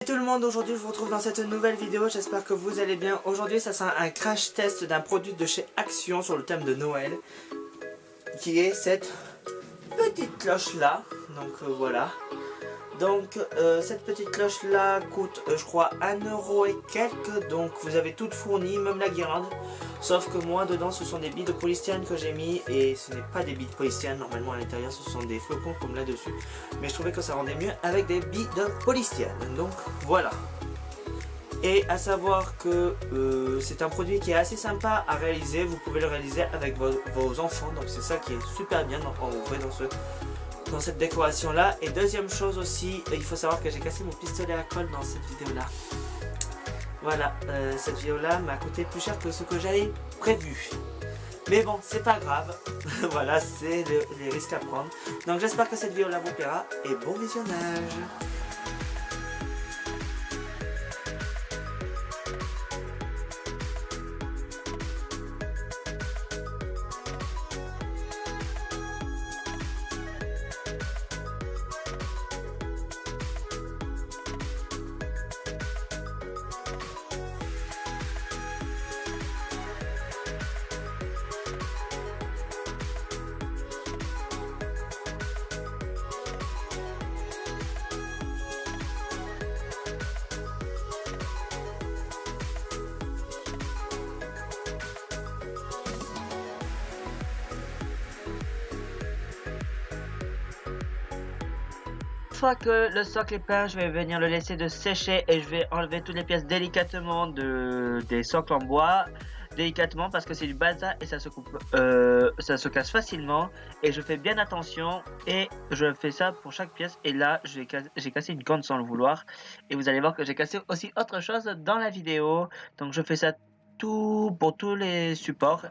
Salut tout le monde, aujourd'hui je vous retrouve dans cette nouvelle vidéo, j'espère que vous allez bien. Aujourd'hui ça sera un crash test d'un produit de chez Action sur le thème de Noël, qui est cette petite cloche là, donc voilà. Donc cette petite cloche là coûte je crois 1€ et quelques, donc vous avez tout fourni, même la guirlande. Sauf que moi dedans ce sont des billes de polystyrène que j'ai mis et ce n'est pas des billes de polystyrène, normalement à l'intérieur ce sont des flocons comme là dessus. Mais je trouvais que ça rendait mieux avec des billes de polystyrène, donc voilà. Et à savoir que c'est un produit qui est assez sympa à réaliser, vous pouvez le réaliser avec vos enfants, donc c'est ça qui est super bien en vrai dans cette décoration là. Et deuxième chose aussi, il faut savoir que j'ai cassé mon pistolet à colle dans cette vidéo là. Voilà, cette vidéo là m'a coûté plus cher que ce que j'avais prévu. Mais bon, c'est pas grave. Voilà, c'est les risques à prendre. Donc j'espère que cette vidéo là vous plaira et bon visionnage. Une fois que le socle est peint, je vais venir le laisser de sécher et je vais enlever toutes les pièces délicatement des socles en bois, délicatement parce que c'est du balsa et ça se coupe, ça se casse facilement et je fais bien attention et je fais ça pour chaque pièce. Et là j'ai cassé une corne sans le vouloir et vous allez voir que j'ai cassé aussi autre chose dans la vidéo. Donc je fais ça tout pour tous les supports.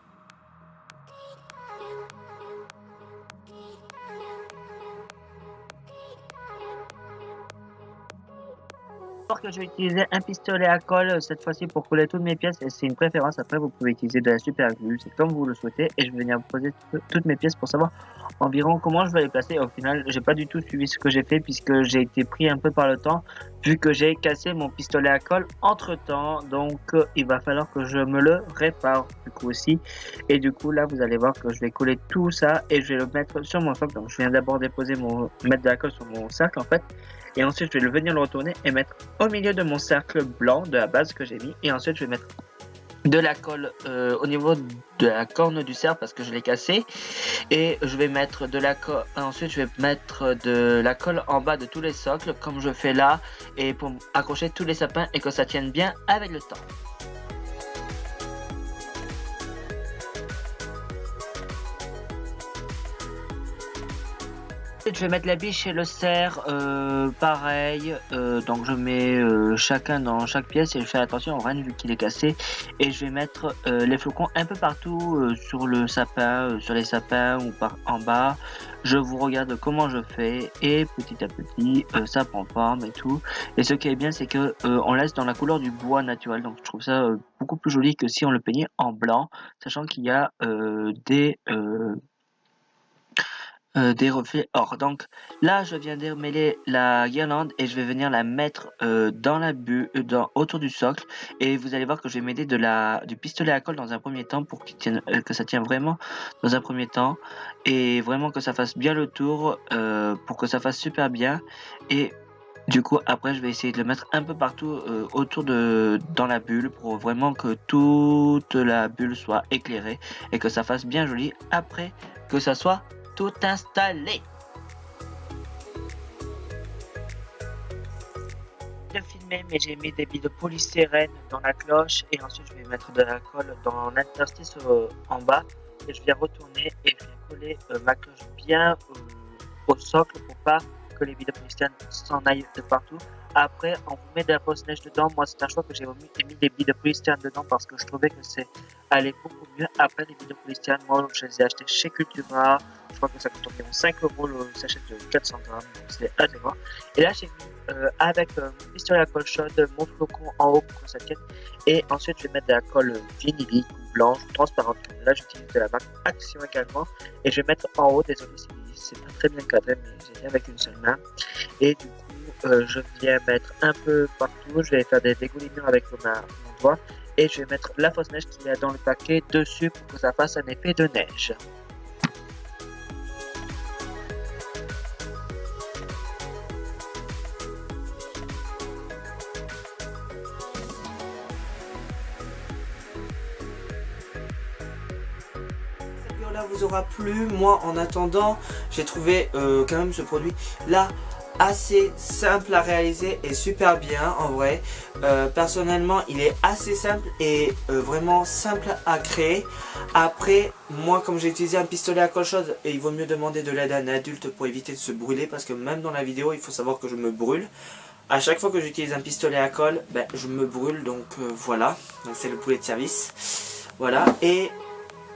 Que je vais utiliser un pistolet à colle cette fois-ci pour coller toutes mes pièces et c'est une préférence. Après vous pouvez utiliser de la super glue, c'est comme vous le souhaitez, et je vais venir poser toutes mes pièces pour savoir environ comment je vais les placer. Au final j'ai pas du tout suivi ce que j'ai fait puisque j'ai été pris un peu par le temps vu que j'ai cassé mon pistolet à colle entre temps, donc il va falloir que je me le répare du coup aussi. Et du coup là vous allez voir que je vais coller tout ça et je vais le mettre sur mon socle. Donc je viens d'abord déposer mettre de la colle sur mon cercle en fait. Et ensuite, je vais venir le retourner et mettre au milieu de mon cercle blanc de la base que j'ai mis. Et ensuite, je vais mettre de la colle au niveau de la corne du cercle parce que je l'ai cassé. Et je vais mettre de la colle. Ensuite, je vais mettre de la colle en bas de tous les socles comme je fais là. Et pour accrocher tous les sapins et que ça tienne bien avec le temps. Je vais mettre la biche et le cerf pareil, donc je mets chacun dans chaque pièce et je fais attention au renne vu qu'il est cassé. Et je vais mettre les flocons un peu partout sur le sapin, sur les sapins ou en bas. Je vous regarde comment je fais et petit à petit ça prend forme et tout. Et ce qui est bien c'est que on laisse dans la couleur du bois naturel, donc je trouve ça beaucoup plus joli que si on le peignait en blanc, sachant qu'il y a des reflets or. Donc là je viens démêler la guirlande et je vais venir la mettre dans la autour du socle, et vous allez voir que je vais m'aider du pistolet à colle dans un premier temps pour qu'il tienne, que ça tienne vraiment dans un premier temps et vraiment que ça fasse bien le tour pour que ça fasse super bien. Et du coup après je vais essayer de le mettre un peu partout autour dans la bulle pour vraiment que toute la bulle soit éclairée et que ça fasse bien joli après que ça soit tout installé. J'ai filmé mais j'ai mis des billes de polystyrène dans la cloche et ensuite je vais mettre de la colle dans l'interstice en bas et je viens retourner et je viens coller ma cloche bien au socle pour pas que les billes de polystyrène s'en aillent de partout. Après on vous met de la pose neige dedans. Moi c'est un choix que j'ai mis des billes de polystyrène dedans parce que je trouvais que c'est allait beaucoup mieux. Après les billes de polystyrène, moi je les ai achetées chez Cultura. Je crois que ça coûte environ 5€ le sachet de 400 grammes, donc c'est assez grand. Et là j'ai mis avec mon pistolet à colle chaude mon flocon en haut pour que ça tienne. Et ensuite je vais mettre de la colle vinylique ou blanche ou transparente. Là j'utilise de la marque Action également. Et je vais mettre en haut, désolé si c'est pas très bien cadré mais j'ai mis avec une seule main. Et du coup je viens mettre un peu partout, je vais faire des dégoulinures avec mon doigt et je vais mettre la fausse neige qu'il y a dans le paquet dessus pour que ça fasse un effet de neige. Cette vidéo là vous aura plu. Moi en attendant j'ai trouvé quand même ce produit là assez simple à réaliser et super bien en vrai. Personnellement il est assez simple et vraiment simple à créer. Après moi comme j'ai utilisé un pistolet à colle chaude, et il vaut mieux demander de l'aide à un adulte pour éviter de se brûler, parce que même dans la vidéo il faut savoir que je me brûle. À chaque fois que j'utilise un pistolet à colle, ben, je me brûle, donc voilà. Donc c'est le poulet de service. Voilà, et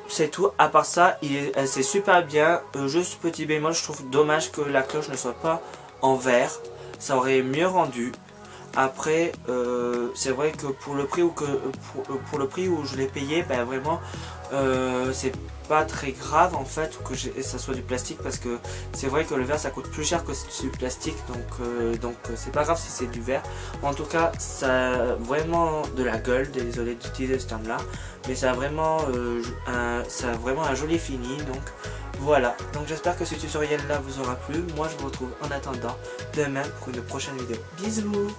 c'est tout. À part ça, c'est super bien. Juste petit bémol, je trouve dommage que la cloche ne soit pas en verre. Ça aurait mieux rendu. Après, c'est vrai que pour le prix pour le prix où je l'ai payé, ben vraiment, c'est pas très grave en fait que ça soit du plastique, parce que c'est vrai que le verre ça coûte plus cher que du plastique, donc c'est pas grave si c'est du verre. En tout cas, ça a vraiment de la gueule. Désolé d'utiliser ce terme là, mais ça a vraiment un joli fini. Donc voilà, donc j'espère que ce tutoriel là vous aura plu. Moi je vous retrouve en attendant demain pour une prochaine vidéo. Bisous.